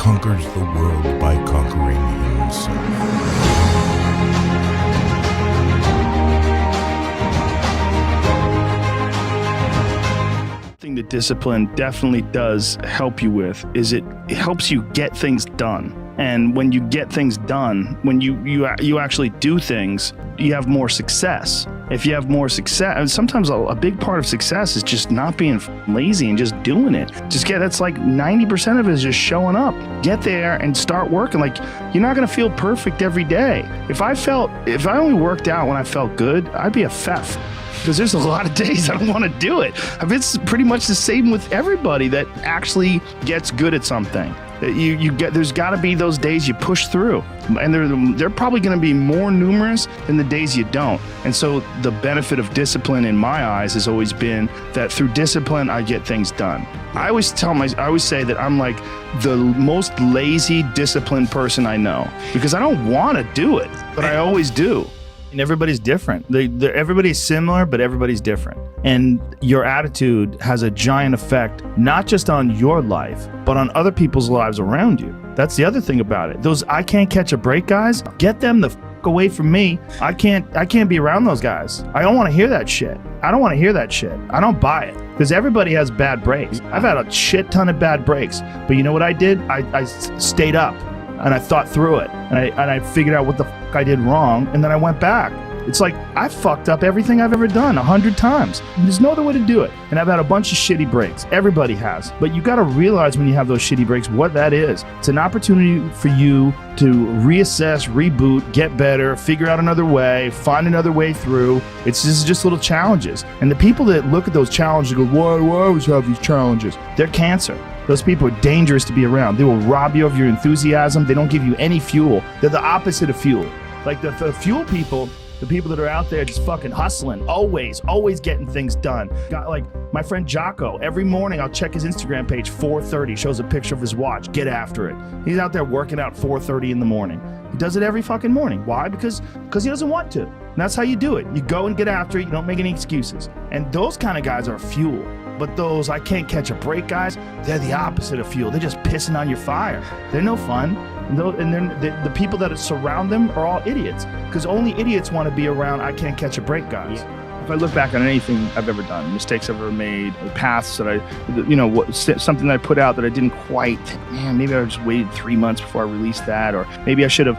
conquers the world by conquering himself. Thing that discipline definitely does help you with is it helps you get things done. And when you get things done, when you actually do things, you have more success. If you have more success, and sometimes a big part of success is just not being lazy and just doing it. That's like 90% of it is just showing up. Get there and start working. Like, you're not gonna feel perfect every day. If I only worked out when I felt good, I'd be a pfeff. Because there's a lot of days I don't want to do it. It's pretty much the same with everybody that actually gets good at something. There's got to be those days you push through, and they're probably going to be more numerous than the days you don't. And so the benefit of discipline, in my eyes, has always been that through discipline I get things done. I always say that I'm like the most lazy, disciplined person I know, because I don't want to do it, but I always do. And everybody's different. Everybody's similar, but everybody's different. And your attitude has a giant effect, not just on your life, but on other people's lives around you. That's the other thing about it. Those I can't catch a break guys, get them the fuck away from me. I can't be around those guys. I don't want to hear that shit. I don't want to hear that shit. I don't buy it. Because everybody has bad breaks. I've had a shit ton of bad breaks. But you know what I did? I stayed up. And I thought through it, and I figured out what the fuck I did wrong, and then I went back. It's like, I fucked up everything I've ever done 100 times. There's no other way to do it. And I've had a bunch of shitty breaks. Everybody has. But you gotta realize when you have those shitty breaks, what that is. It's an opportunity for you to reassess, reboot, get better, figure out another way, find another way through. It's just little challenges. And the people that look at those challenges and go, why do I always have these challenges? They're cancer. Those people are dangerous to be around. They will rob you of your enthusiasm. They don't give you any fuel. They're the opposite of fuel. Like the fuel people, the people that are out there just fucking hustling, always getting things done. Got like my friend Jocko, every morning I'll check his Instagram page, 4:30, shows a picture of his watch, get after it. He's out there working out 4:30 in the morning. He does it every fucking morning. Why? Because he doesn't want to. And that's how you do it. You go and get after it. You don't make any excuses. And those kind of guys are fuel. But those I can't catch a break guys, they're the opposite of fuel. They're just pissing on your fire. They're no fun. And the people that surround them are all idiots. Because only idiots want to be around I can't catch a break guys. If I look back on anything I've ever done, mistakes I've ever made, paths that something that I put out that I didn't quite, maybe I just waited 3 months before I released that, or maybe I should have,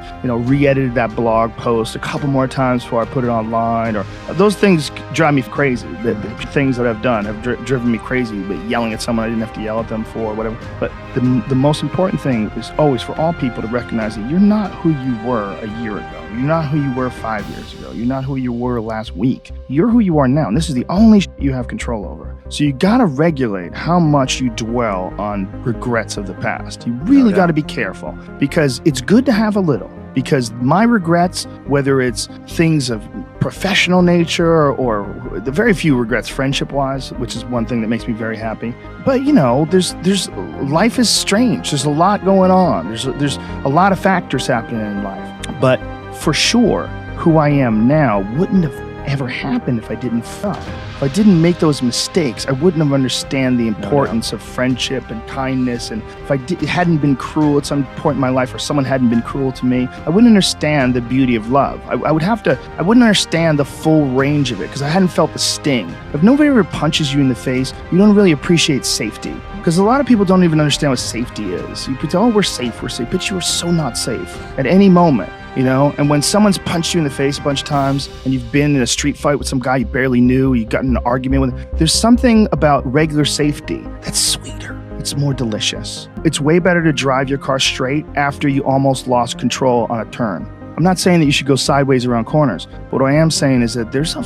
re-edited that blog post a couple more times before I put it online, or those things drive me crazy. The things that I've done have driven me crazy, but yelling at someone I didn't have to yell at them for, or whatever. But the most important thing is always for all people to recognize that you're not who you were a year ago. You're not who you were 5 years ago. You're not who you were last week. You're who you are now, and this is the only you have control over. So you gotta regulate how much you dwell on regrets of the past. You really gotta be careful, because it's good to have a little. Because my regrets, whether it's things of professional nature or the very few regrets friendship-wise, which is one thing that makes me very happy. But there's life is strange. There's a lot going on. There's a lot of factors happening in life. But for sure, who I am now wouldn't have ever happened if I didn't fuck. If I didn't make those mistakes, I wouldn't have understand the importance of friendship and kindness. And if I hadn't been cruel at some point in my life, or someone hadn't been cruel to me, I wouldn't understand the beauty of love. I wouldn't understand the full range of it, because I hadn't felt the sting. If nobody ever punches you in the face, you don't really appreciate safety. Because a lot of people don't even understand what safety is. You pretend, oh, we're safe, but you are so not safe at any moment. And when someone's punched you in the face a bunch of times, and you've been in a street fight with some guy you barely knew, you got in an argument with, there's something about regular safety that's sweeter. It's more delicious. It's way better to drive your car straight after you almost lost control on a turn. I'm not saying that you should go sideways around corners, but what I am saying is that there's a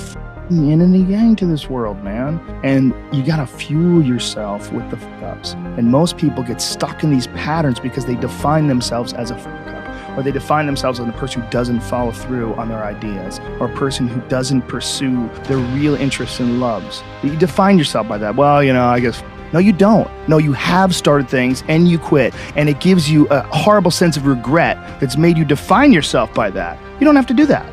yin and a yang to this world, man. And you gotta fuel yourself with the fuck-ups. And most people get stuck in these patterns because they define themselves as a fuck-up. Or they define themselves as a person who doesn't follow through on their ideas, or a person who doesn't pursue their real interests and loves. You define yourself by that. Well, I guess. No, you don't. No, you have started things and you quit. And it gives you a horrible sense of regret that's made you define yourself by that. You don't have to do that.